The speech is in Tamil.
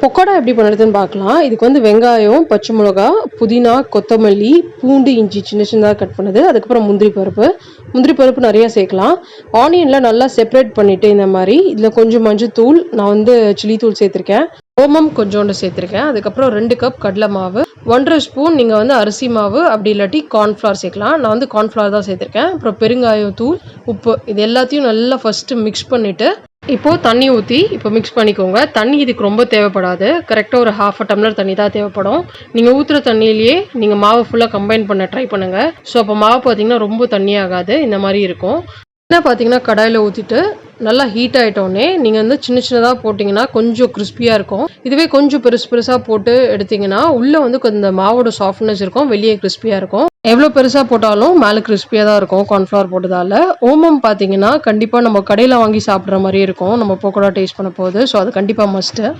பக்கோடா எப்படி பண்ணுறதுன்னு பார்க்கலாம். இதுக்கு வந்து வெங்காயம், பச்சை மிளகா, புதினா, கொத்தமல்லி, பூண்டு, இஞ்சி சின்ன சின்னதாக கட் பண்ணுது. அதுக்கப்புறம் முந்திரி பருப்பு நிறையா சேர்க்கலாம். ஆனியனில் நல்லா செப்பரேட் பண்ணிவிட்டு இந்த மாதிரி இதில் கொஞ்சம் மஞ்சள் தூள், நான் வந்து சில்லி தூள் சேர்த்துருக்கேன், ஓமம் கொஞ்சோண்டு சேர்த்துருக்கேன். அதுக்கப்புறம் 2 கப் கடலை மாவு, 1.5 ஸ்பூன் நீங்கள் வந்து அரிசி மாவு, அப்படி இல்லாட்டி கார்ன்ஃப்ளவர் சேர்க்கலாம். நான் வந்து கார்ன்ஃப்ளவர் தான் சேர்த்துருக்கேன். அப்புறம் பெருங்காயம் தூள், உப்பு, இது எல்லாத்தையும் நல்லா ஃபஸ்ட்டு மிக்ஸ் பண்ணிவிட்டு இப்போது தண்ணி ஊற்றி இப்போ மிக்ஸ் பண்ணிக்கோங்க. தண்ணி இதுக்கு ரொம்ப தேவைப்படாது. கரெக்டாக ஒரு 1/2 டம்ளர் தண்ணி தான் தேவைப்படும். நீங்கள் ஊற்றுற தண்ணியிலேயே நீங்கள் மாவை ஃபுல்லாக கம்பைன் பண்ண ட்ரை பண்ணுங்கள். ஸோ அப்போ மாவு பார்த்தீங்கன்னா ரொம்ப தண்ணியாகாது, இந்த மாதிரி இருக்கும். என்ன பார்த்தீங்கன்னா கடாயில் ஊற்றிட்டு நல்லா ஹீட் ஆகிட்டோடனே நீங்கள் வந்து சின்ன சின்னதாக போட்டிங்கன்னா கொஞ்சம் கிறிஸ்பியாக இருக்கும். இதுவே கொஞ்சம் பெருசாக போட்டு எடுத்திங்கன்னா உள்ளே வந்து இந்த மாவோட சாஃப்ட்னஸ் இருக்கும், வெளியே கிறிஸ்பியாக இருக்கும். எவ்வளோ பெருசாக போட்டாலும் மேலே கிறிஸ்பியாக தான் இருக்கும் கார்ன்ஃப்ளவர் போட்டதால். ஓமம் பார்த்தீங்கன்னா கண்டிப்பாக நம்ம கடையில் வாங்கி சாப்பிட்ற மாதிரி இருக்கும் நம்ம பக்கோடா டேஸ்ட் பண்ண போகுது. ஸோ அது கண்டிப்பாக மஸ்ட்டு.